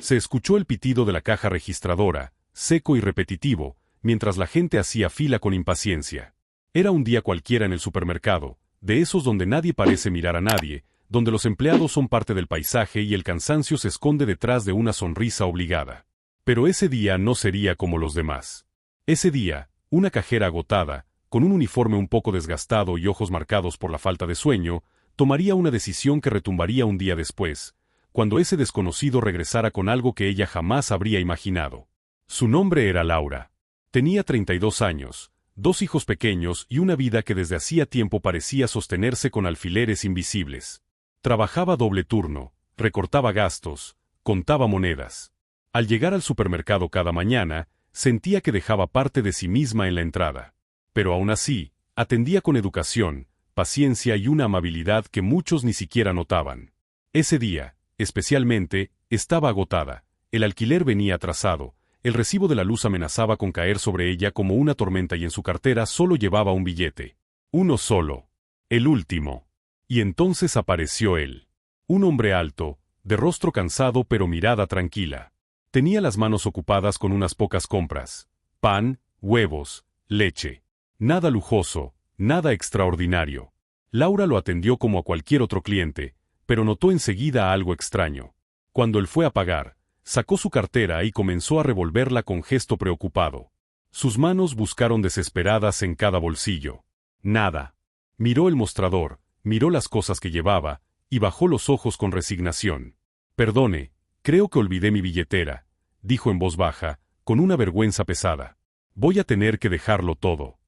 Se escuchó el pitido de la caja registradora, seco y repetitivo, mientras la gente hacía fila con impaciencia. Era un día cualquiera en el supermercado, de esos donde nadie parece mirar a nadie, donde los empleados son parte del paisaje y el cansancio se esconde detrás de una sonrisa obligada. Pero ese día no sería como los demás. Ese día, una cajera agotada, con un uniforme un poco desgastado y ojos marcados por la falta de sueño, tomaría una decisión que retumbaría un día después, cuando ese desconocido regresara con algo que ella jamás habría imaginado. Su nombre era Laura. Tenía 32 años, 2 hijos pequeños y una vida que desde hacía tiempo parecía sostenerse con alfileres invisibles. Trabajaba doble turno, recortaba gastos, contaba monedas. Al llegar al supermercado cada mañana, sentía que dejaba parte de sí misma en la entrada. Pero aún así, atendía con educación, paciencia y una amabilidad que muchos ni siquiera notaban. Ese día, especialmente, estaba agotada, el alquiler venía atrasado, el recibo de la luz amenazaba con caer sobre ella como una tormenta y en su cartera solo llevaba un billete. Uno solo. El último. Y entonces apareció él. Un hombre alto, de rostro cansado pero mirada tranquila. Tenía las manos ocupadas con unas pocas compras. Pan, huevos, leche. Nada lujoso, nada extraordinario. Laura lo atendió como a cualquier otro cliente, pero notó enseguida algo extraño. Cuando él fue a pagar, sacó su cartera y comenzó a revolverla con gesto preocupado. Sus manos buscaron desesperadas en cada bolsillo. Nada. Miró el mostrador, miró las cosas que llevaba, y bajó los ojos con resignación. «Perdone, creo que olvidé mi billetera», dijo en voz baja, con una vergüenza pesada. «Voy a tener que dejarlo todo».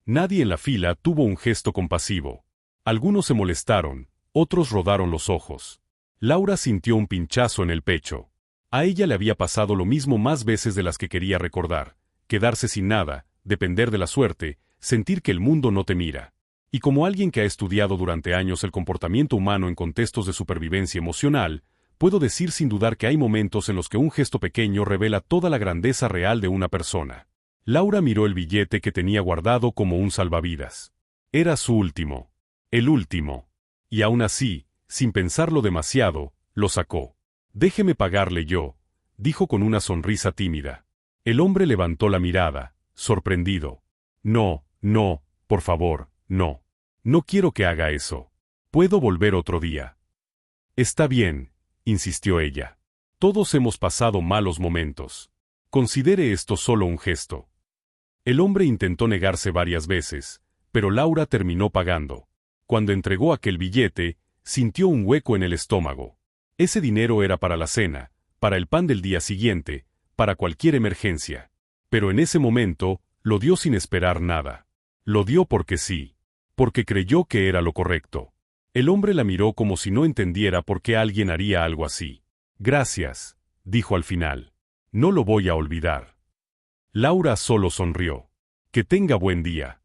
Nadie en la fila tuvo un gesto compasivo. Algunos se molestaron, otros rodaron los ojos. Laura sintió un pinchazo en el pecho. A ella le había pasado lo mismo más veces de las que quería recordar: quedarse sin nada, depender de la suerte, sentir que el mundo no te mira. Y como alguien que ha estudiado durante años el comportamiento humano en contextos de supervivencia emocional, puedo decir sin dudar que hay momentos en los que un gesto pequeño revela toda la grandeza real de una persona. Laura miró el billete que tenía guardado como un salvavidas. Era su último. El último. Y aún así, sin pensarlo demasiado, lo sacó. «Déjeme pagarle yo», dijo con una sonrisa tímida. El hombre levantó la mirada, sorprendido. «No, no, por favor, no. No quiero que haga eso. Puedo volver otro día». «Está bien», insistió ella. «Todos hemos pasado malos momentos. Considere esto solo un gesto». El hombre intentó negarse varias veces, pero Laura terminó pagando. Cuando entregó aquel billete, sintió un hueco en el estómago. Ese dinero era para la cena, para el pan del día siguiente, para cualquier emergencia. Pero en ese momento, lo dio sin esperar nada. Lo dio porque sí. Porque creyó que era lo correcto. El hombre la miró como si no entendiera por qué alguien haría algo así. «Gracias», dijo al final. «No lo voy a olvidar». Laura solo sonrió. «Que tenga buen día».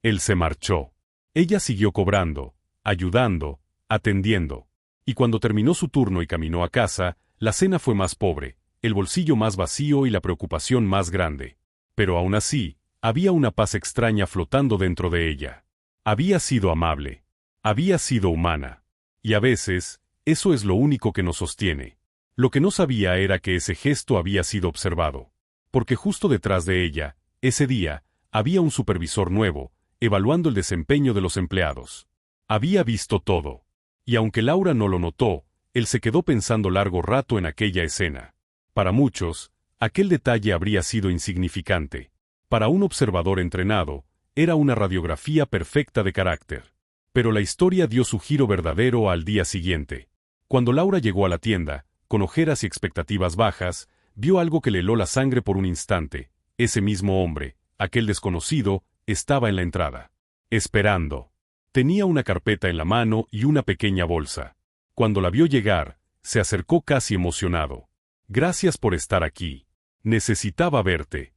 Él se marchó. Ella siguió cobrando, ayudando, atendiendo. Y cuando terminó su turno y caminó a casa, la cena fue más pobre, el bolsillo más vacío y la preocupación más grande. Pero aún así, había una paz extraña flotando dentro de ella. Había sido amable. Había sido humana. Y a veces, eso es lo único que nos sostiene. Lo que no sabía era que ese gesto había sido observado. Porque justo detrás de ella, ese día, había un supervisor nuevo, evaluando el desempeño de los empleados. Había visto todo. Y aunque Laura no lo notó, él se quedó pensando largo rato en aquella escena. Para muchos, aquel detalle habría sido insignificante. Para un observador entrenado, era una radiografía perfecta de carácter. Pero la historia dio su giro verdadero al día siguiente. Cuando Laura llegó a la tienda, con ojeras y expectativas bajas, vio algo que le heló la sangre por un instante. Ese mismo hombre, aquel desconocido, estaba en la entrada. Esperando. Tenía una carpeta en la mano y una pequeña bolsa. Cuando la vio llegar, se acercó casi emocionado. «Gracias por estar aquí. Necesitaba verte».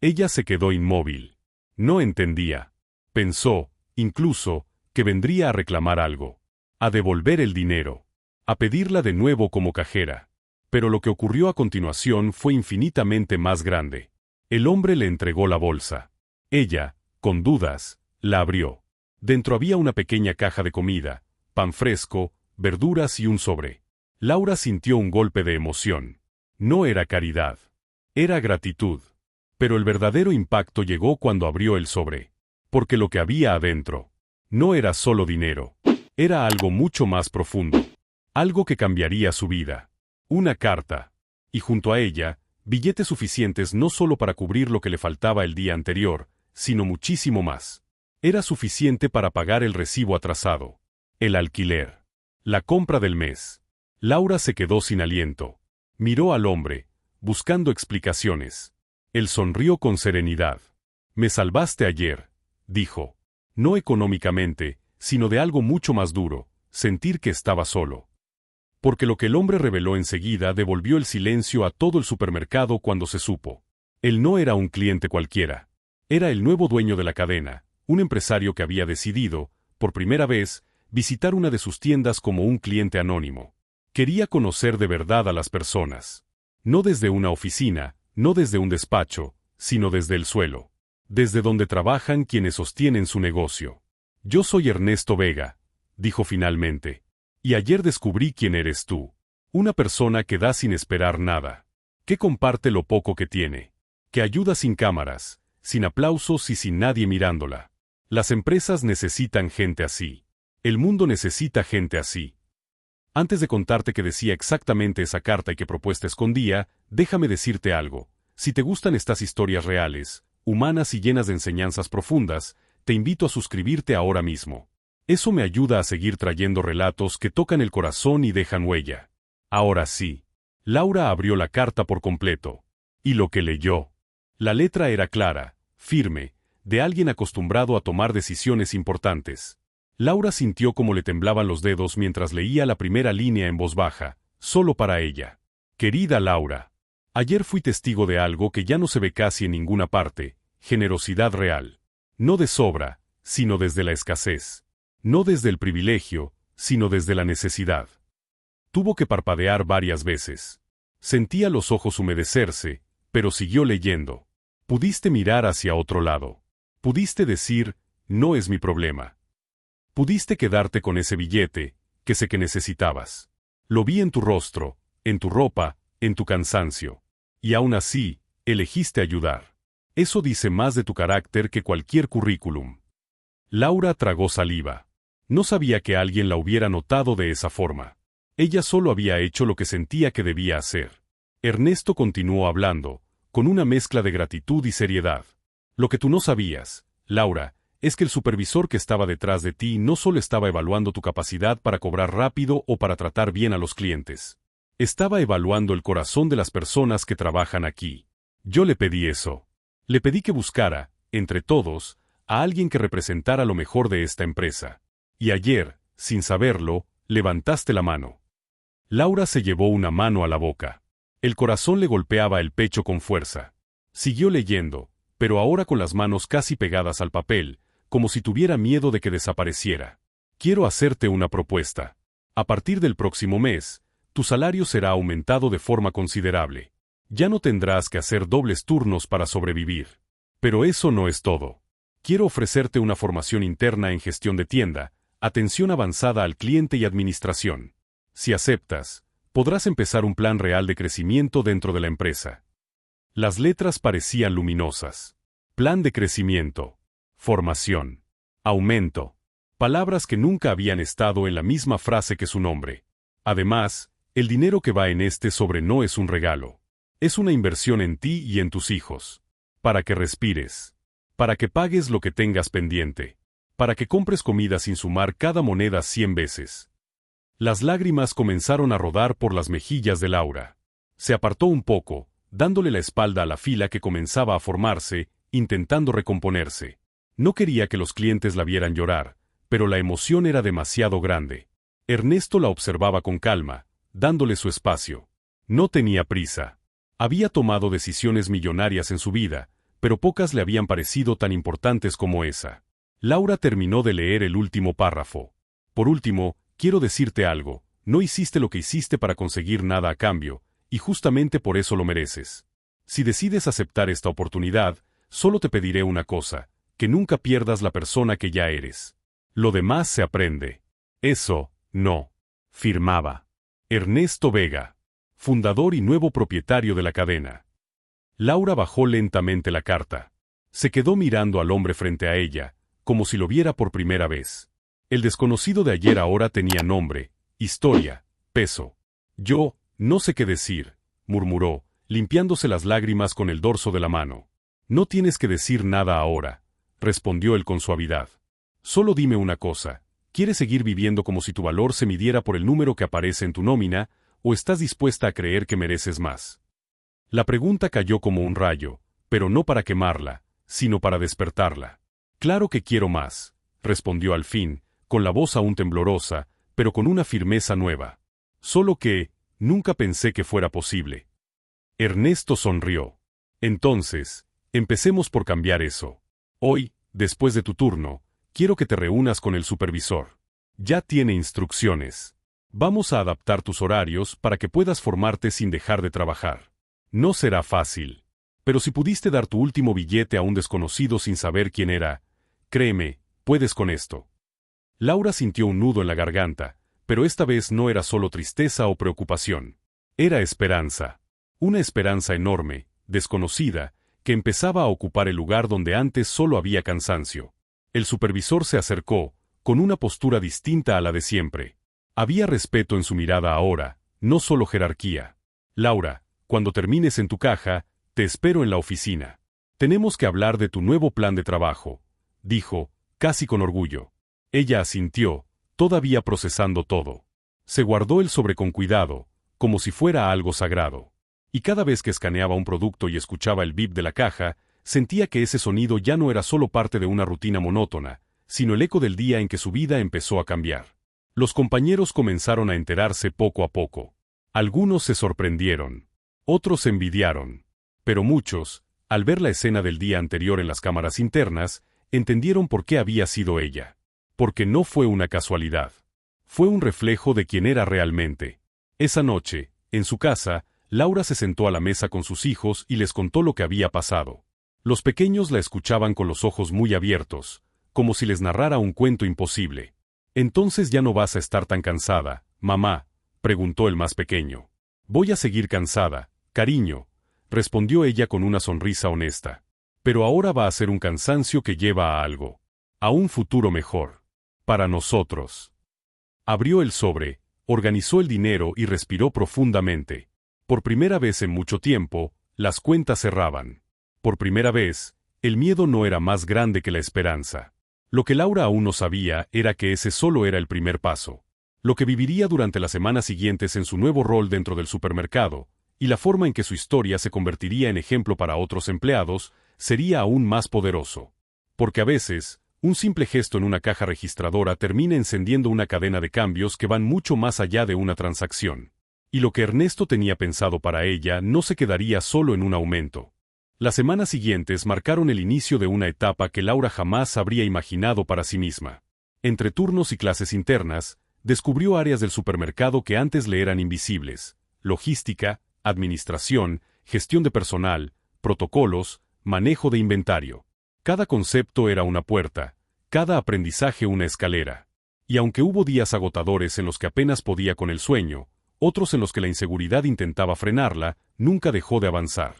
Ella se quedó inmóvil. No entendía. Pensó, incluso, que vendría a reclamar algo. A devolver el dinero. A pedirla de nuevo como cajera. Pero lo que ocurrió a continuación fue infinitamente más grande. El hombre le entregó la bolsa. Ella, con dudas, la abrió. Dentro había una pequeña caja de comida, pan fresco, verduras y un sobre. Laura sintió un golpe de emoción. No era caridad. Era gratitud. Pero el verdadero impacto llegó cuando abrió el sobre. Porque lo que había adentro no era solo dinero. Era algo mucho más profundo. Algo que cambiaría su vida. Una carta. Y junto a ella, billetes suficientes no solo para cubrir lo que le faltaba el día anterior, sino muchísimo más. Era suficiente para pagar el recibo atrasado, el alquiler, la compra del mes. Laura se quedó sin aliento. Miró al hombre, buscando explicaciones. Él sonrió con serenidad. «Me salvaste ayer», dijo. No económicamente, sino de algo mucho más duro, sentir que estaba solo. Porque lo que el hombre reveló enseguida devolvió el silencio a todo el supermercado cuando se supo. Él no era un cliente cualquiera. Era el nuevo dueño de la cadena, un empresario que había decidido, por primera vez, visitar una de sus tiendas como un cliente anónimo. Quería conocer de verdad a las personas. No desde una oficina, no desde un despacho, sino desde el suelo. Desde donde trabajan quienes sostienen su negocio. «Yo soy Ernesto Vega», dijo finalmente. «Y ayer descubrí quién eres tú. Una persona que da sin esperar nada. Que comparte lo poco que tiene. Que ayuda sin cámaras, sin aplausos y sin nadie mirándola. Las empresas necesitan gente así. El mundo necesita gente así». Antes de contarte qué decía exactamente esa carta y qué propuesta escondía, déjame decirte algo. Si te gustan estas historias reales, humanas y llenas de enseñanzas profundas, te invito a suscribirte ahora mismo. Eso me ayuda a seguir trayendo relatos que tocan el corazón y dejan huella. Ahora sí. Laura abrió la carta por completo. Y lo que leyó. La letra era clara, firme, de alguien acostumbrado a tomar decisiones importantes. Laura sintió como le temblaban los dedos mientras leía la primera línea en voz baja, solo para ella. «Querida Laura. Ayer fui testigo de algo que ya no se ve casi en ninguna parte, generosidad real. No de sobra, sino desde la escasez. No desde el privilegio, sino desde la necesidad». Tuvo que parpadear varias veces. Sentía los ojos humedecerse, pero siguió leyendo. Pudiste mirar hacia otro lado. Pudiste decir, «No es mi problema». Pudiste quedarte con ese billete, que sé que necesitabas. Lo vi en tu rostro, en tu ropa, en tu cansancio. Y aún así, elegiste ayudar. Eso dice más de tu carácter que cualquier currículum. Laura tragó saliva. No sabía que alguien la hubiera notado de esa forma. Ella solo había hecho lo que sentía que debía hacer. Ernesto continuó hablando, con una mezcla de gratitud y seriedad. Lo que tú no sabías, Laura, es que el supervisor que estaba detrás de ti no solo estaba evaluando tu capacidad para cobrar rápido o para tratar bien a los clientes. Estaba evaluando el corazón de las personas que trabajan aquí. Yo le pedí eso. Le pedí que buscara, entre todos, a alguien que representara lo mejor de esta empresa. Y ayer, sin saberlo, levantaste la mano. Laura se llevó una mano a la boca. El corazón le golpeaba el pecho con fuerza. Siguió leyendo, pero ahora con las manos casi pegadas al papel, como si tuviera miedo de que desapareciera. «Quiero hacerte una propuesta. A partir del próximo mes, tu salario será aumentado de forma considerable. Ya no tendrás que hacer dobles turnos para sobrevivir. Pero eso no es todo. Quiero ofrecerte una formación interna en gestión de tienda, atención avanzada al cliente y administración. Si aceptas, podrás empezar un plan real de crecimiento dentro de la empresa». Las letras parecían luminosas. Plan de crecimiento. Formación. Aumento. Palabras que nunca habían estado en la misma frase que su nombre. Además, el dinero que va en este sobre no es un regalo. Es una inversión en ti y en tus hijos. Para que respires. Para que pagues lo que tengas pendiente. Para que compres comida sin sumar cada moneda 100 veces. Las lágrimas comenzaron a rodar por las mejillas de Laura. Se apartó un poco, dándole la espalda a la fila que comenzaba a formarse, intentando recomponerse. No quería que los clientes la vieran llorar, pero la emoción era demasiado grande. Ernesto la observaba con calma, dándole su espacio. No tenía prisa. Había tomado decisiones millonarias en su vida, pero pocas le habían parecido tan importantes como esa. Laura terminó de leer el último párrafo. «Por último, quiero decirte algo, no hiciste lo que hiciste para conseguir nada a cambio, y justamente por eso lo mereces. Si decides aceptar esta oportunidad, solo te pediré una cosa, que nunca pierdas la persona que ya eres. Lo demás se aprende». Eso, no. Firmaba. Ernesto Vega, fundador y nuevo propietario de la cadena. Laura bajó lentamente la carta. Se quedó mirando al hombre frente a ella, como si lo viera por primera vez. El desconocido de ayer ahora tenía nombre, historia, peso. Yo, no sé qué decir, murmuró, limpiándose las lágrimas con el dorso de la mano. No tienes que decir nada ahora, respondió él con suavidad. Solo dime una cosa, ¿quieres seguir viviendo como si tu valor se midiera por el número que aparece en tu nómina, o estás dispuesta a creer que mereces más? La pregunta cayó como un rayo, pero no para quemarla, sino para despertarla. Claro que quiero más, respondió al fin, con la voz aún temblorosa, pero con una firmeza nueva. Solo que, nunca pensé que fuera posible. Ernesto sonrió. Entonces, empecemos por cambiar eso. Hoy, después de tu turno, quiero que te reúnas con el supervisor. Ya tiene instrucciones. Vamos a adaptar tus horarios para que puedas formarte sin dejar de trabajar. No será fácil. Pero si pudiste dar tu último billete a un desconocido sin saber quién era, créeme, puedes con esto. Laura sintió un nudo en la garganta, pero esta vez no era solo tristeza o preocupación. Era esperanza. Una esperanza enorme, desconocida, que empezaba a ocupar el lugar donde antes solo había cansancio. El supervisor se acercó, con una postura distinta a la de siempre. Había respeto en su mirada ahora, no solo jerarquía. Laura, cuando termines en tu caja, te espero en la oficina. Tenemos que hablar de tu nuevo plan de trabajo, dijo, casi con orgullo. Ella asintió, todavía procesando todo. Se guardó el sobre con cuidado, como si fuera algo sagrado. Y cada vez que escaneaba un producto y escuchaba el bip de la caja, sentía que ese sonido ya no era solo parte de una rutina monótona, sino el eco del día en que su vida empezó a cambiar. Los compañeros comenzaron a enterarse poco a poco. Algunos se sorprendieron. Otros envidiaron. Pero muchos, al ver la escena del día anterior en las cámaras internas, entendieron por qué había sido ella. Porque no fue una casualidad. Fue un reflejo de quién era realmente. Esa noche, en su casa, Laura se sentó a la mesa con sus hijos y les contó lo que había pasado. Los pequeños la escuchaban con los ojos muy abiertos, como si les narrara un cuento imposible. «¿Entonces ya no vas a estar tan cansada, mamá?», preguntó el más pequeño. «Voy a seguir cansada, cariño», respondió ella con una sonrisa honesta. «Pero ahora va a ser un cansancio que lleva a algo. A un futuro mejor. Para nosotros». Abrió el sobre, organizó el dinero y respiró profundamente. Por primera vez en mucho tiempo, las cuentas cerraban. Por primera vez, el miedo no era más grande que la esperanza. Lo que Laura aún no sabía era que ese solo era el primer paso. Lo que viviría durante las semanas siguientes en su nuevo rol dentro del supermercado, y la forma en que su historia se convertiría en ejemplo para otros empleados, sería aún más poderoso. Porque a veces, un simple gesto en una caja registradora termina encendiendo una cadena de cambios que van mucho más allá de una transacción. Y lo que Ernesto tenía pensado para ella no se quedaría solo en un aumento. Las semanas siguientes marcaron el inicio de una etapa que Laura jamás habría imaginado para sí misma. Entre turnos y clases internas, descubrió áreas del supermercado que antes le eran invisibles: logística, administración, gestión de personal, protocolos, manejo de inventario. Cada concepto era una puerta, cada aprendizaje una escalera. Y aunque hubo días agotadores en los que apenas podía con el sueño, otros en los que la inseguridad intentaba frenarla, nunca dejó de avanzar.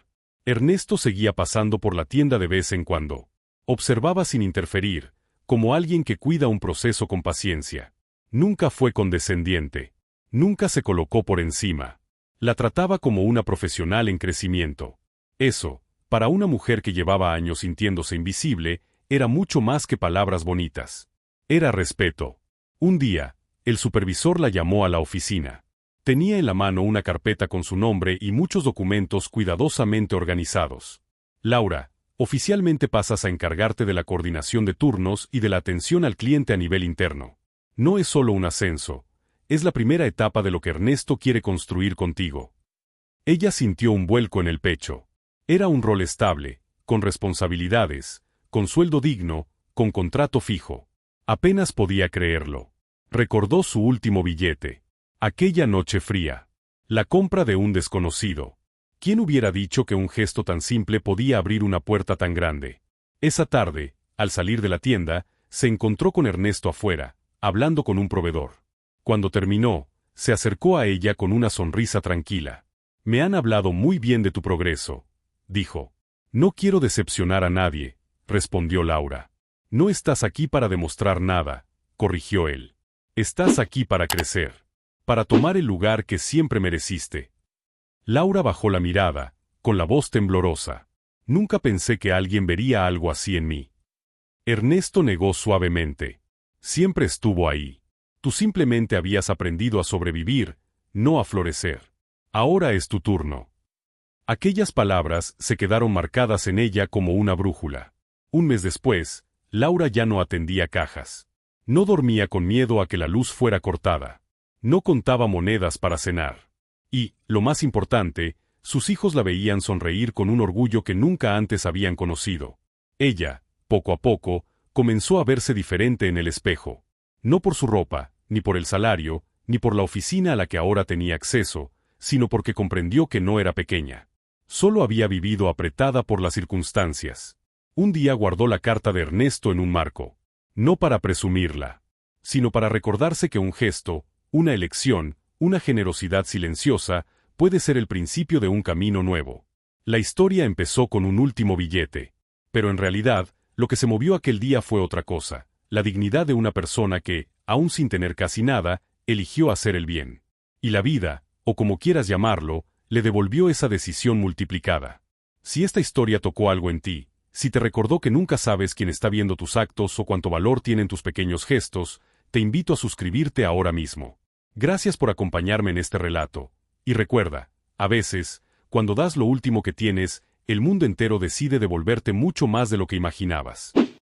Ernesto seguía pasando por la tienda de vez en cuando. Observaba sin interferir, como alguien que cuida un proceso con paciencia. Nunca fue condescendiente. Nunca se colocó por encima. La trataba como una profesional en crecimiento. Eso, para una mujer que llevaba años sintiéndose invisible, era mucho más que palabras bonitas. Era respeto. Un día, el supervisor la llamó a la oficina. Tenía en la mano una carpeta con su nombre y muchos documentos cuidadosamente organizados. «Laura, oficialmente pasas a encargarte de la coordinación de turnos y de la atención al cliente a nivel interno. No es solo un ascenso, es la primera etapa de lo que Ernesto quiere construir contigo». Ella sintió un vuelco en el pecho. Era un rol estable, con responsabilidades, con sueldo digno, con contrato fijo. Apenas podía creerlo. Recordó su último billete. Aquella noche fría. La compra de un desconocido. ¿Quién hubiera dicho que un gesto tan simple podía abrir una puerta tan grande? Esa tarde, al salir de la tienda, se encontró con Ernesto afuera, hablando con un proveedor. Cuando terminó, Se acercó a ella con una sonrisa tranquila. Me han hablado muy bien de tu progreso, dijo. No quiero decepcionar a nadie, respondió Laura. No estás aquí para demostrar nada, corrigió él. Estás aquí para crecer, para tomar el lugar que siempre mereciste. Laura bajó la mirada, con la voz temblorosa. Nunca pensé que alguien vería algo así en mí. Ernesto negó suavemente. Siempre estuvo ahí. Tú simplemente habías aprendido a sobrevivir, no a florecer. Ahora es tu turno. Aquellas palabras se quedaron marcadas en ella como una brújula. Un mes después, Laura ya no atendía cajas. No dormía con miedo a que la luz fuera cortada. No contaba monedas para cenar. Y, lo más importante, sus hijos la veían sonreír con un orgullo que nunca antes habían conocido. Ella, poco a poco, comenzó a verse diferente en el espejo. No por su ropa, ni por el salario, ni por la oficina a la que ahora tenía acceso, sino porque comprendió que no era pequeña. Solo había vivido apretada por las circunstancias. Un día guardó la carta de Ernesto en un marco. No para presumirla, sino para recordarse que un gesto, una elección, una generosidad silenciosa, puede ser el principio de un camino nuevo. La historia empezó con un último billete. Pero en realidad, lo que se movió aquel día fue otra cosa, la dignidad de una persona que, aún sin tener casi nada, eligió hacer el bien. Y la vida, o como quieras llamarlo, le devolvió esa decisión multiplicada. Si esta historia tocó algo en ti, si te recordó que nunca sabes quién está viendo tus actos o cuánto valor tienen tus pequeños gestos, te invito a suscribirte ahora mismo. Gracias por acompañarme en este relato. Y recuerda, a veces, cuando das lo último que tienes, el mundo entero decide devolverte mucho más de lo que imaginabas.